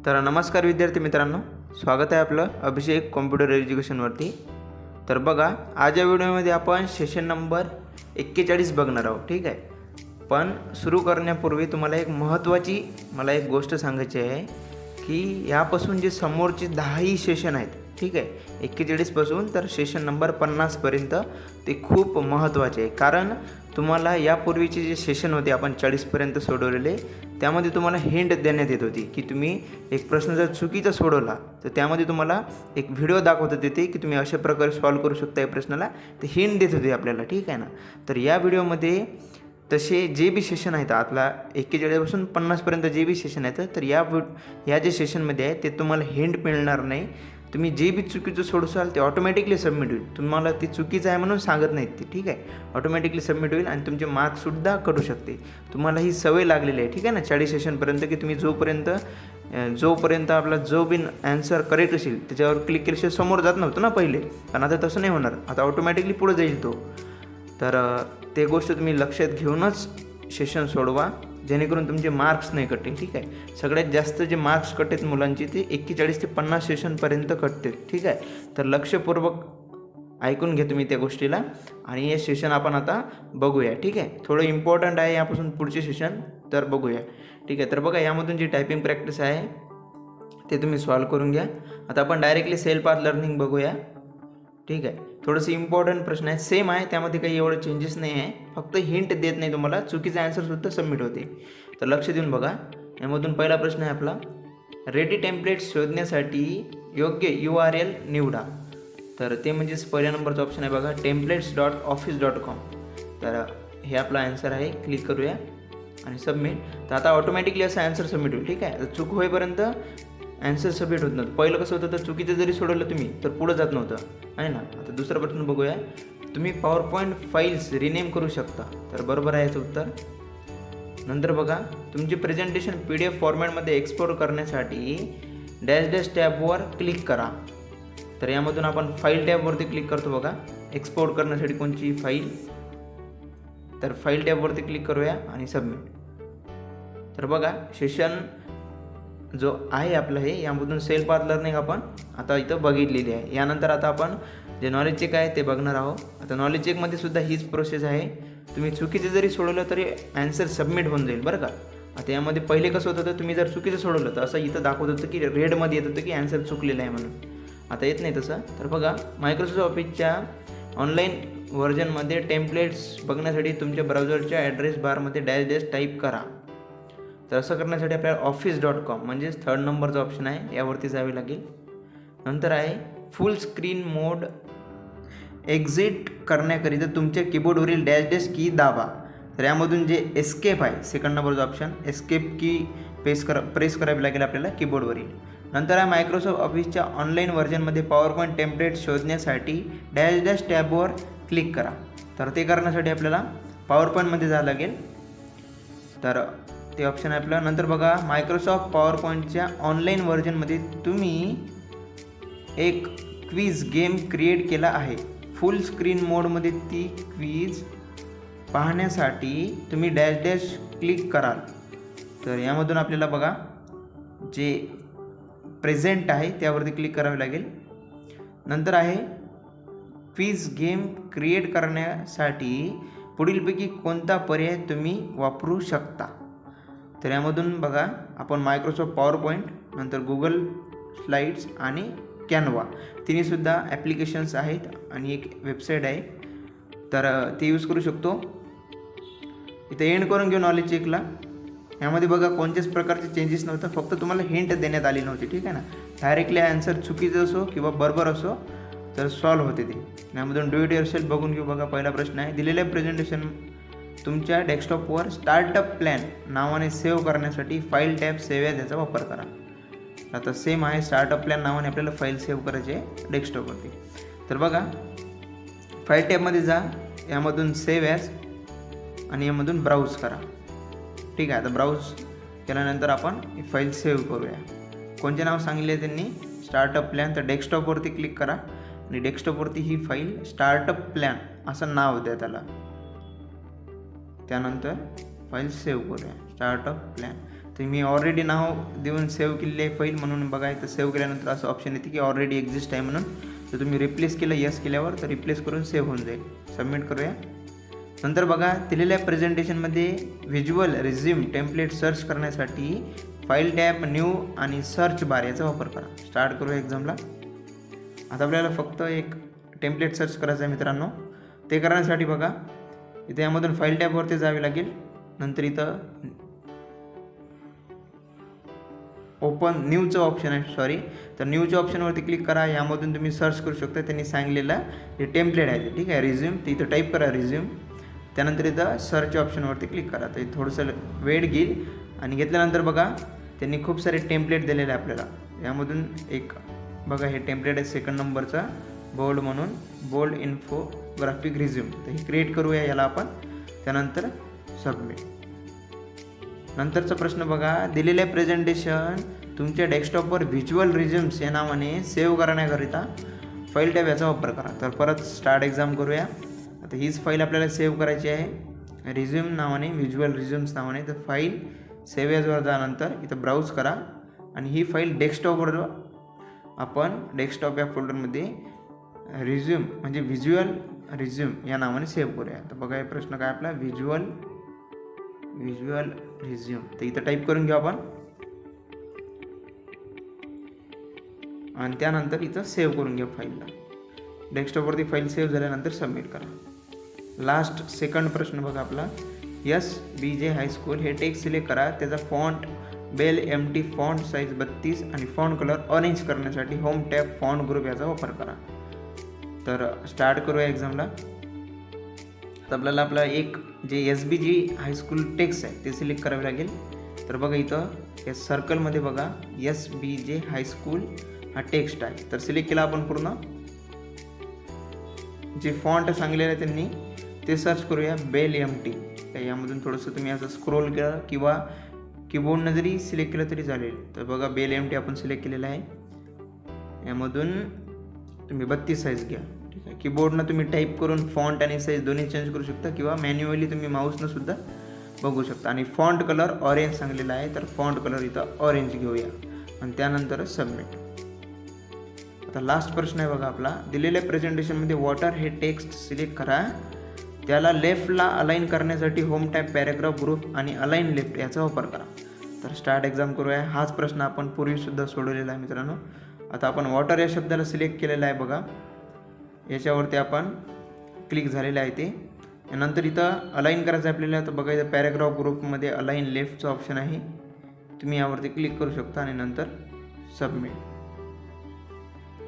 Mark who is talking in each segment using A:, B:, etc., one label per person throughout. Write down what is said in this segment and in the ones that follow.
A: तर नमस्कार विद्यार्थी मित्रांनो, स्वागत आहे आपलं अभिषेक कॉम्प्युटर एज्युकेशनवरती। तर बघा, आज या व्हिडिओमध्ये आपण सेशन नंबर 41 बघणार आहोत, ठीक आहे। पण सुरू करण्यापूर्वी तुम्हाला एक महत्त्वाची एक गोष्ट सांगायची आहे की यापासून जे समोरचे 10ही सेशन आहेत, ठीक आहे, 41 पासून तर सेशन नंबर 50 पर्यंत ते खूप महत्त्वाचे आहे। कारण तुम्हाला यापूर्वीचे जे सेशन होते आपण 40 पर्यंत सोडवलेले, त्यामध्ये तुम्हाला हिंट देण्यात येत होती की तुम्ही एक प्रश्न जर चुकीचा सोडवला तर त्यामध्ये तुम्हाला एक व्हिडिओ दाखवत होते की तुम्ही अशा प्रकारे सॉल्व करू शकता या प्रश्नाला, ते हिंट देत होते आपल्याला, ठीक आहे ना। तर या व्हिडिओमध्ये तसे जे बी सेशन आहेत, आपला 41 पासून 50 पर्यंत जे बी सेशन आहेत, तर या जे सेशनमध्ये आहे ते तुम्हाला हिंट मिळणार नाही। तुम्ही जे बी चुकीचं सोडसाल ते ऑटोमॅटिकली सबमिट होईल, तुम्हाला ते चुकीचं आहे म्हणून सांगत नाहीत ते, ठीक आहे। ऑटोमॅटिकली सबमिट होईल आणि तुमचे मार्क्ससुद्धा कटू शकते। तुम्हाला ही सवय लागलेली आहे, ठीक आहे ना, 40 सेशनपर्यंत, की तुम्ही जोपर्यंत आपला जो बी ॲन्सर करेक्ट असेल त्याच्यावर क्लिक केल्याशिवाय समोर जात नव्हतं ना पहिले, पण आता तसं नाही होणार, आता ऑटोमॅटिकली पुढे जाईल तो। तर ते गोष्ट तुम्ही लक्षात घेऊनच सेशन सोडवा, जेणेकरून तुमचे मार्क्स नाही कटतील, ठीक आहे। सगळ्यात जास्त जे मार्क्स कटतात मुलांचे ते 41 ते 50 सेशनपर्यंत कटतात, ठीक आहे। तर लक्षपूर्वक ऐकून घ्या तुम्ही त्या गोष्टीला, आणि हे सेशन आपण आता बघूया, ठीक आहे। थोडं इम्पॉर्टंट आहे यापासून पुढचे सेशन, तर बघूया, ठीक आहे। तर बघा, यामधून जी टायपिंग प्रॅक्टिस आहे ते तुम्ही सॉल्व करून घ्या। आता आपण डायरेक्टली सेल्फ पाथ लर्निंग बघूया, ठीक आहे। थोडंसं इम्पॉर्टंट प्रश्न आहे, सेम आहे, त्यामध्ये काही एवढं चेंजेस नाही आहे, फक्त हिंट देत नाही तुम्हाला, चुकीचा ॲन्सरसुद्धा सबमिट होते। तर लक्ष देऊन बघा, यामधून पहिला प्रश्न आहे आपला, रेडी टेम्पलेट्स शोधण्यासाठी योग्य URL निवडा। तर ते म्हणजेच पहिल्या नंबरचा ऑप्शन आहे बघा, templates.office.com। तर हे आपला ॲन्सर आहे, क्लिक करूया आणि सबमिट। तर आता ऑटोमॅटिकली असं ॲन्सर सबमिट होईल, ठीक आहे। चूक होईपर्यंत ॲन्सर सबमिट होत नव्हतं। पहिलं कसं होतं, तर चुकीचं जरी सोडवलं तुम्ही तर पुढं जात नव्हतं, आहे ना। आता दुसरा प्रश्न बघूया, तुम्ही पॉवरपॉईंट फाईल्स रिनेम करू शकता, तर बरोबर आहे याचं उत्तर। नंतर बघा, तुमची प्रेझेंटेशन PDF फॉर्मॅटमध्ये एक्सपोर्ट करण्यासाठी डॅश टॅबवर क्लिक करा। तर यामधून आपण फाईल टॅबवरती क्लिक करतो बघा, एक्सपोर्ट करण्यासाठी कोणची फाईल, तर फाईल टॅबवरती क्लिक करूया आणि सबमिट। तर बघा, सेशन जो आहे आपलं हे, यामधून सेल्फ पाथ लर्निंग आपण आता इथं बघितलेली आहे। यानंतर आता आपण जे नॉलेज चेक आहे ते बघणार आहोत। आता नॉलेज चेकमध्ये सुद्धा हीच प्रोसेस आहे, तुम्ही चुकीचं जरी सोडवलं तरी ॲन्सर सबमिट होऊन जाईल, बरं का। आता यामध्ये पहिले कसं होतं, तर तुम्ही जर चुकीचं सोडवलं तर असं इथं दाखवत होतं की रेडमध्ये येत होतं की ॲन्सर चुकलेलं आहे म्हणून, आता येत नाही तसं। तर बघा, मायक्रोसॉफ्ट ऑफिसच्या ऑनलाईन व्हर्जनमध्ये टेम्पलेट्स बघण्यासाठी तुमच्या ब्राउझरच्या ॲड्रेस बारमध्ये डॅश टाईप करा। तर असं करण्यासाठी आपल्याला office.com म्हणजेच 3rd नंबरचा ऑप्शन आहे, यावरती जावे लागेल। नंतर आहे फुल स्क्रीन मोड एक्झिट करण्याकरिता तुमच्या कीबोर्डवरील डॅश की दाबा। तर यामधून जे एस्केप आहे, 2nd नंबरचा ऑप्शन, एस्केप की प्रेस करावी लागेल आपल्याला कीबोर्डवरील। नंतर आहे मायक्रोसॉफ्ट ऑफिसच्या ऑनलाईन व्हर्जनमध्ये पॉवरपॉईंट टेम्पलेट शोधण्यासाठी डॅश टॅबवर क्लिक करा। तर ते करण्यासाठी आपल्याला पॉवरपॉईंटमध्ये जावं लागेल, तर ते ऑप्शन आहे आपलं। नंतर बघा, मायक्रोसॉफ्ट पॉवरपॉईंटच्या ऑनलाईन व्हर्जनमध्ये तुम्ही एक क्विज गेम क्रिएट केला आहे। फुल स्क्रीन मोडमध्ये ती क्विज पाहण्यासाठी तुम्ही डॅश क्लिक कराल। तर यामधून आपल्याला बघा, जे प्रेझेंट आहे त्यावरती क्लिक करावे लागेल। नंतर आहे क्विज गेम क्रिएट करण्यासाठी पुढीलपैकी कोणता पर्याय तुम्ही वापरू शकता। तर यामधून बघा, आपण मायक्रोसॉफ्ट पॉवरपॉईंट, नंतर गुगल स्लाईड्स आणि कॅनवा, तिन्हीसुद्धा ॲप्लिकेशन्स आहेत आणि एक वेबसाईट आहे, तर ते यूज करू शकतो। इथं एंड करून घेऊ नॉलेज चेकला। यामध्ये बघा, कोणत्याच प्रकारचे चेंजेस नव्हतं, फक्त तुम्हाला हिंट देण्यात आली नव्हती, ठीक आहे ना। डायरेक्टली ॲन्सर चुकीचं असो किंवा बरोबर असो तर सॉल्व होते ते। यामधून डू इट युअरसेल्फ बघून घेऊ। बघा, पहिला प्रश्न आहे, दिलेल्या प्रेझेंटेशन तुमच्या डेस्कटॉपवर स्टार्टअप प्लॅन नावाने सेव्ह करण्यासाठी फाईल टॅब सेव्ह ॲज याचा वापर करा। आता सेम आहे, स्टार्टअप प्लॅन नावाने आपल्याला फाईल सेव्ह करायची आहे डेस्कटॉपवरती। तर बघा, फाईल टॅबमध्ये जा, यामधून सेव्ह ॲज आणि यामधून ब्राउज करा, ठीक आहे। आता ब्राउज केल्यानंतर आपण ही फाईल सेव्ह करूया। कोणते नाव सांगितले आहे त्यांनी, स्टार्टअप प्लॅन, तर डेस्कटॉपवरती क्लिक करा आणि डेस्कटॉपवरती ही फाईल स्टार्टअप प्लॅन असं नाव द्या त्याला। त्यानंतर फाईल सेव्ह करूया, स्टार्टअप प्लॅन। तर मी ऑलरेडी नाव देऊन सेव्ह केलेली आहे फाईल, म्हणून बघा इथं सेव्ह केल्यानंतर असं ऑप्शन येते की ऑलरेडी एक्झिस्ट आहे म्हणून. तर तुम्ही रिप्लेस केलं यस केल्यावर तर रिप्लेस करून सेव्ह होऊन जाईल. सबमिट करूया. नंतर बघा दिलेल्या प्रेझेंटेशनमध्ये व्हिज्युअल रिझ्यूम टेम्पलेट सर्च करण्यासाठी फाईल टॅब, न्यू आणि सर्च बार याचा वापर करा. स्टार्ट करूया एक्झामला. आता आपल्याला फक्त एक टेम्पलेट सर्च करायचं आहे मित्रांनो. ते करण्यासाठी बघा इथे यामधून फाईल टॅबवरती जावे लागेल. नंतर इथं ओपन न्यूचं ऑप्शन आहे, तर न्यूच्या ऑप्शनवरती क्लिक करा. यामधून तुम्ही सर्च करू शकता त्यांनी सांगलेलं जे टेम्पलेट आहे, ठीक आहे, रिझ्यूम. ते इथं टाईप करा रिझ्यूम. त्यानंतर इथं सर्च ऑप्शनवरती क्लिक करा. तर थोडंसं वेळ घेईल आणि घेतल्यानंतर बघा त्यांनी खूप सारे टेम्पलेट दिलेले आहे आपल्याला. यामधून एक बघा हे टेम्पलेट आहे सेकंड नंबरचा, बोल्ड म्हणून, बोल्ड इन्फोग्राफिक रिझ्यूम. तर हे क्रिएट करूया याला आपण. त्यानंतर सबमिट. नंतरचा प्रश्न बघा दिलेले प्रेझेंटेशन तुमच्या डेस्कटॉपवर व्हिज्युअल रिझ्यूम्स या नावाने सेव्ह करण्याकरिता फाईल टॅब याचा वापर करा. तर परत स्टार्ट एक्झाम करूया. आता हीच फाईल आपल्याला सेव्ह करायची आहे रिझ्यूम नावाने, व्हिज्युअल रिझ्यूम्स नावाने. तर फाईल सेव्ह याजवर जाल्यानंतर इथं ब्राउज करा आणि ही फाईल डेस्कटॉपवर आपण डेस्कटॉप या फोल्डरमध्ये रिझ्यूम म्हणजे व्हिज्युअल रिझ्यूम या नावाने सेव्ह करूया. तर बघा हे प्रश्न काय आपला व्हिज्युअल रिझ्यूम. तर इथं टाईप करून घेऊ आपण आणि त्यानंतर इथं सेव्ह करून घेऊ फाईलला. डेस्कटॉपवरती फाईल सेव्ह झाल्यानंतर सबमिट करा. लास्ट सेकंड प्रश्न बघा आपला SBJ हायस्कूल हे टेक्स्ट सिलेक्ट करा. त्याचा font Bell MT font size 32 आणि फॉन्ट कलर ऑरेंज करण्यासाठी होम टॅब फॉन्ट ग्रुप याचा वापर करा. तर स्टार्ट करूया एक्झामला. आता आपल्याला आपला एक जे SBJ हायस्कूल टेक्स्ट आहे ते सिलेक्ट करावे लागेल. तर बघा इथं या सर्कलमध्ये बघा SBJ हायस्कूल हा टेक्स्ट आहे. तर सिलेक्ट केला आपण पूर्ण. जे फॉन्ट सांगलेलं आहे त्यांनी ते सर्च करूया बेल MT. यामधून थोडंसं तुम्ही असं स्क्रोल केलं किंवा कीबोर्डनं जरी सिलेक्ट केलं तरी चालेल. तर बघा बेल MT आपण सिलेक्ट केलेलं आहे. यामधून तुम्ही 32 साईज घ्या, ठीक आहे. कीबोर्डनं तुम्ही टाईप करून फॉन्ट आणि साईज दोन्ही चेंज करू शकता किंवा मॅन्युअली तुम्ही माऊसनं सुद्धा बघू शकता. आणि फॉन्ट कलर ऑरेंज सांगलेला आहे तर फॉन्ट कलर इथं ऑरेंज घेऊया आणि त्यानंतर सबमिट. आता लास्ट प्रश्न आहे बघा आपला दिलेल्या प्रेझेंटेशनमध्ये वॉटर हे टेक्स्ट सिलेक्ट करा. त्याला लेफ्टला अलाइन करण्यासाठी होम टॅब, पॅराग्राफ, ग्रुप आणि अलाइन लेफ्ट याचा वापर करा. तर स्टार्ट एक्झाम करूया. हाच प्रश्न आपण पूर्वीसुद्धा सोडवलेला आहे मित्रांनो. आता आपण वॉटर या शब्दाला सिलेक्ट केलेला आहे बघा. याच्यावरती आपण क्लिक झालेलं आहे ते. नंतर इथं अलाइन करायचं आहे आपल्याला. तर बघा इथं पॅराग्राफ ग्रुपमध्ये अलाइन लेफ्टचं ऑप्शन आहे. तुम्ही यावरती क्लिक करू शकता आणि नंतर सबमिट.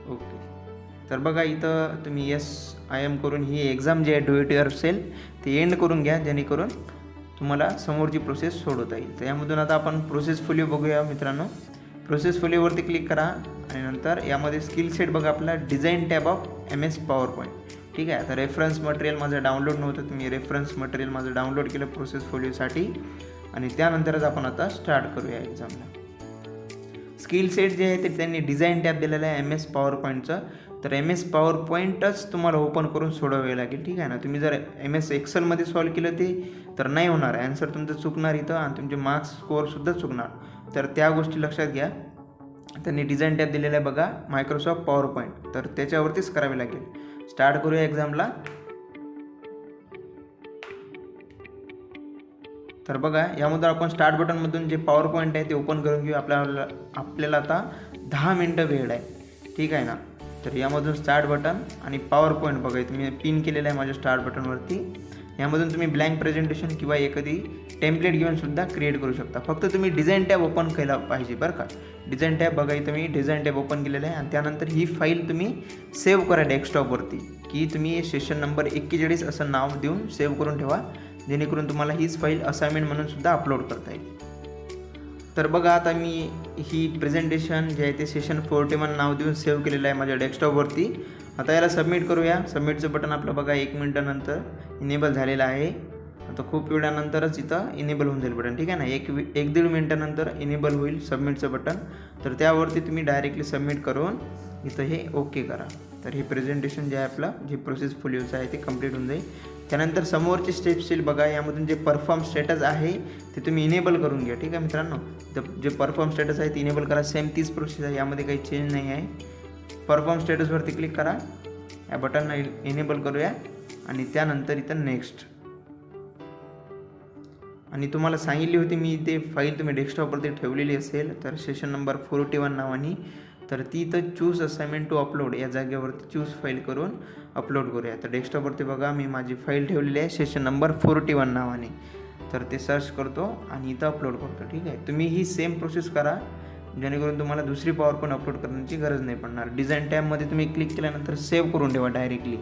A: ओके. तर बघा इथं तुम्ही IM करून ही एक्झाम जी आहे DOET असेल ती एंड करून घ्या, जेणेकरून तुम्हाला समोरची प्रोसेस सोडवता येईल. तर यामधून आता आपण प्रोसेस फोलिओ बघूया मित्रांनो. प्रोसेस फोलिओवरती क्लिक करा आणि नंतर यामध्ये स्किल सेट बघा आपला design tab of MS PowerPoint, ठीक आहे. आता रेफरन्स मटेरियल माझं डाउनलोड नव्हतं, तुम्ही रेफरन्स मटेरियल माझं डाउनलोड केलं प्रोसेस फोलिओसाठी आणि त्यानंतरच आपण आता स्टार्ट करूया एक्झामला. स्किल सेट जे आहे ते त्यांनी डिझाईन टॅब दिलेलं आहे MS PowerPointचं. तर MS PowerPointच तुम्हाला ओपन करून सोडवावे लागेल, ठीक आहे ना. तुम्ही जर MS Excelमध्ये सॉल्व केलं ते तर नाही होणार, ॲन्सर तुमचं चुकणार इथं आणि तुमचे मार्क्स स्कोअरसुद्धा चुकणार. तर त्या गोष्टी लक्षात घ्या. त्यांनी डिझाईन टॅब दिलेला आहे बघा मायक्रोसॉफ्ट PowerPoint, तर त्याच्यावरतीच करावे लागेल. स्टार्ट करूया एक्झामला. तर बघा यामधून आपण स्टार्ट बटनमधून जे PowerPoint आहे ते ओपन करून घेऊ. आपल्याला आता 10 मिनटं वेळ आहे, ठीक आहे ना. तर यामधून स्टार्ट बटन आणि PowerPoint बघा तुम्ही पिन केलेलं आहे माझ्या स्टार्ट बटनवरती. यामधून तुम्ही ब्लँक प्रेझेंटेशन किंवा एखादी टेम्पलेट घेऊन सुद्धा क्रिएट करू शकता. फक्त तुम्ही डिझाईन टॅब ओपन केला पाहिजे बरं का. डिझाईन टॅब बघा इथं मी डिझाईन टॅब ओपन केलेलं आहे आणि त्यानंतर ही फाईल तुम्ही सेव्ह करा डेस्कटॉपवरती, की तुम्ही सेशन नंबर 41 असं नाव देऊन सेव्ह करून ठेवा, जेणेकरून तुम्हाला हीच फाईल असाइनमेंट म्हणून सुद्धा अपलोड करता येईल. तर बघा आता मी ही प्रेझेंटेशन जे आहे ते सेशन 41 नाव देऊन सेव्ह केलेलं आहे माझ्या डेस्कटॉपवरती. आता याला सबमिट करूया. सबमिटचं बटन आपलं बघा 1 मिनिटानंतर इनेबल झालेलं आहे. आता खूप वेळानंतरच इथं इनेबल होऊन जाईल बटन, ठीक आहे ना. 1-1.5 मिनिटानंतर इनेबल होईल सबमिटचं बटन. तर त्यावरती तुम्ही डायरेक्टली सबमिट करून इथं हे ओके करा. तर हे प्रेझेंटेशन जे आहे आपलं जे प्रोसेस फोलिओचं आहे ते कंप्लीट होऊन जाईल. त्यानंतर समोरचे स्टेप्स येईल बघा. यामधून जे परफॉर्म स्टेटस आहे ते तुम्ही इनेबल करून घ्या. ठीक आहे मित्रांनो, तर जे परफॉर्म स्टेटस आहे ते इनेबल करा. सेम तीच प्रोसेस आहे, यामध्ये काही चेंज नाही आहे. परफॉर्म स्टेटसवरती क्लिक करा, या बटनला इनेबल करूया आणि त्यानंतर इथं नेक्स्ट. आणि तुम्हाला सांगितली होती मी ते फाईल तुम्ही डेस्कटॉपवरती ठेवलेली असेल तर सेशन नंबर 481 नावानी, तर ती तर चूज असाइनमेंट टू अपलोड या जागेवरती चूज फाईल करून अपलोड करूया. तर डेस्कटॉपवरती बघा मी माझी फाईल ठेवलेली आहे सेशन नंबर 481 नावाने. तर ते सर्च करतो आणि इथं अपलोड करतो. ठीक आहे, तुम्ही ही सेम प्रोसेस करा जेणेकरून तुम्हाला दुसरी पॉवरपॉईंट अपलोड करण्याची गरज नाही पडणार. डिझाईन टॅबमध्ये तुम्ही क्लिक केल्यानंतर सेव्ह करून ठेवा डायरेक्टली.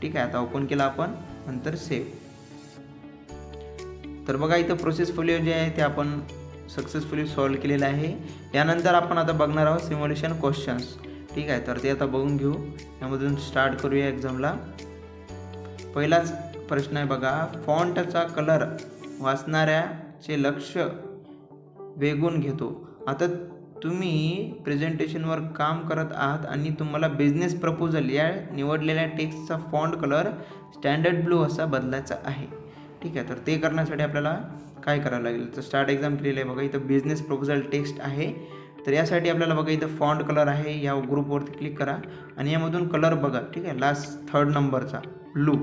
A: ठीक आहे, आता ओपन केला आपण, नंतर सेव्ह. तर बघा इथं प्रोसेस फोलिओ जे आहे ते आपण सक्सेसफुली सॉल्व केलेलं आहे. यानंतर आपण आता बघणार आहोत सिम्युलेशन क्वेश्चन्स. ठीक आहे, तर ते आता बघून घेऊ. यामधून स्टार्ट करूया एक्झामला. पहिलाच प्रश्न आहे बघा, फॉन्टचा कलर वाचणाऱ्याचे लक्ष वेधून घेतो. आता तुम्ही प्रेझेंटेशनवर काम करत आहात आणि तुम्हाला बिझनेस प्रपोजल या निवडलेल्या टेक्स्टचा फॉन्ट कलर स्टँडर्ड ब्लू असा बदलायचा आहे. ठीक आहे, तर ते करण्यासाठी आपल्याला काय करावं लागेल, तर स्टार्ट एक्झाम केलेलं आहे बघा. इथं बिझनेस प्रपोजल टेक्स्ट आहे, तर यासाठी आपल्याला बघा इथं फॉन्ट कलर आहे, या ग्रुपवरती क्लिक करा आणि यामधून कलर बघा. ठीक आहे, लास्ट 3rd नंबरचा ब्लू.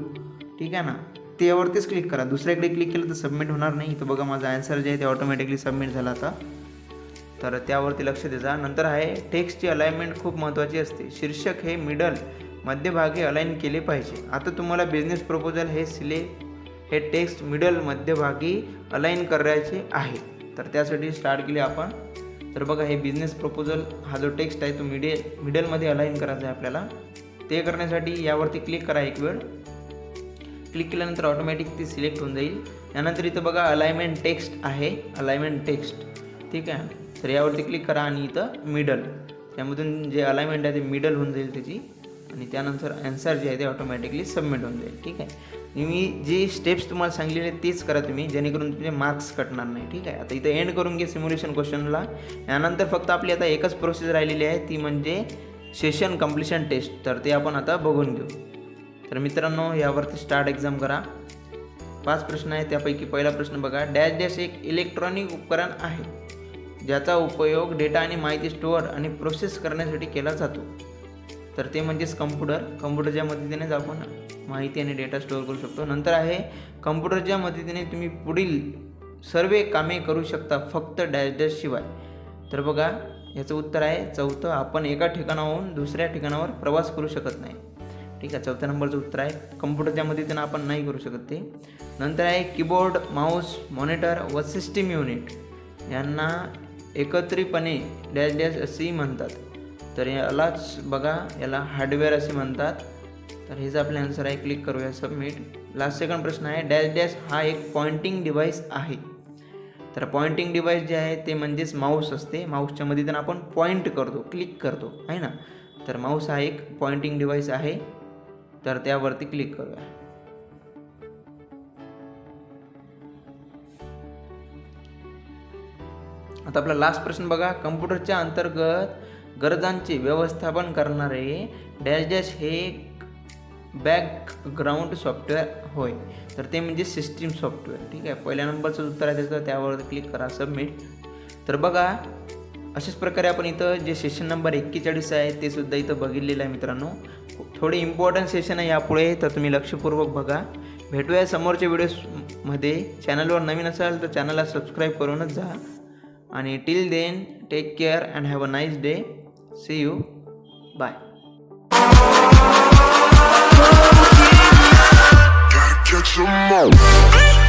A: ठीक आहे ना, त्यावरतीच क्लिक करा. दुसऱ्याकडे क्लिक केलं तर सबमिट होणार नाही. इथं बघा माझा आन्सर जे आहे ते ऑटोमॅटिकली सबमिट झाला आता, तर त्यावरती लक्ष द्या. नंतर आहे टेक्स्टची अलाइनमेंट खूप महत्त्वाची असते. शीर्षक हे मिडल मध्यभागी अलाइन केले पाहिजे. आता तुम्हाला बिझनेस प्रपोजल हे टेक्स्ट मिडल मध्यभागी अलाइन करायचे आहे. तर त्यासाठी स्टार्ट केले आपण. तर बघा हे बिझनेस प्रपोजल हा जो टेक्स्ट आहे तो मिडलमध्ये अलाइन करायचा आहे आपल्याला. ते करण्यासाठी यावरती क्लिक करा एक वेळ. क्लिक केल्यानंतर ऑटोमॅटिक ती सिलेक्ट होऊन जाईल. त्यानंतर इथं बघा अलाइनमेंट टेक्स्ट आहे, अलाइनमेंट टेक्स्ट. ठीक आहे, तर यावरती क्लिक करा आणि इथं मिडल, त्यामधून जे अलाइनमेंट आहे ते मिडल होऊन जाईल त्याची. आणि त्यानंतर आन्सर जे आहे ते ऑटोमॅटिकली सबमिट होऊन जाईल. ठीक आहे, मी जे स्टेप्स तुम्हाला सांगलेले तेच करा तुम्ही, जेणेकरून तुमचे मार्क्स कटणार नाही. ठीक आहे, आता इथं एंड करून घे सिम्युलेशन क्वेश्चनला. यानंतर फक्त आपली आता एकच प्रोसेस राहिलेली आहे, ती म्हणजे सेशन कंप्लिशन टेस्ट. तर ते आपण आता बघून घेऊ. तर मित्रांनो, यावरती स्टार्ट एक्झाम करा. 5 प्रश्न आहेत, त्यापैकी पहिला प्रश्न बघा. डॅश डॅश एक इलेक्ट्रॉनिक उपकरण आहे ज्याचा उपयोग डेटा आणि माहिती स्टोअर आणि प्रोसेस करण्यासाठी केला जातो. तर ते म्हणजेच कम्प्युटरच्या मदतीनेच आपण माहिती आणि डेटा स्टोअर करू शकतो. नंतर आहे कम्प्युटरच्या मदतीने तुम्ही पुढील सर्व कामे करू शकता फक्त डॅश डॅश शिवाय. तर बघा याचं उत्तर आहे 4. आपण एका ठिकाणाहून दुसऱ्या ठिकाणावर प्रवास करू शकत नाही. ठीक आहे, 4थ्या नंबरचं उत्तर आहे. कम्प्युटरच्या मदतीने आपण नाही करू शकत ते. नंतर आहे कीबोर्ड, माऊस, मॉनिटर व सिस्टीम युनिट यांना एकत्रितपणे डॅश डॅश असेही म्हणतात. तर यालाच बघा याला हार्डवेअर असे म्हणतात. तर हेच आपले आन्सर आहे. क्लिक करूया सबमिट. लास्ट सेकंड प्रश्न आहे डॅश डॅश हा एक पॉइंटिंग डिव्हाइस आहे. तर पॉइंटिंग डिव्हाइस जे आहे ते म्हणजेच माऊस असते. माऊसच्या मदतीने आपण पॉइंट करतो, क्लिक करतो आहे ना. तर माऊस हा एक पॉइंटिंग डिव्हाइस आहे. तर त्यावरती क्लिक करूया. आता आपला लास्ट प्रश्न बघा. कम्प्युटरच्या अंतर्गत गरजांचे व्यवस्थापन करणारे डॅश डॅश हे बॅकग्राऊंड सॉफ्टवेअर होय. तर ते म्हणजे सिस्टीम सॉफ्टवेअर. ठीक आहे, पहिल्या नंबरचं उत्तर आहे त्याचं, त्यावर क्लिक करा सबमिट. तर बघा अशाच प्रकारे आपण इथं जे सेशन नंबर 41 आहे ते सुद्धा इथं बघितलेलं आहे मित्रांनो. थोडे इम्पॉर्टंट सेशन आहे यापुढे, तर तुम्ही लक्षपूर्वक बघा. भेटूया समोरच्या व्हिडिओजमध्ये. चॅनलवर नवीन असाल तर चॅनलला सबस्क्राईब करूनच जा. आणि till then take care and have a nice day. See you. Bye.
B: Catch 'em all.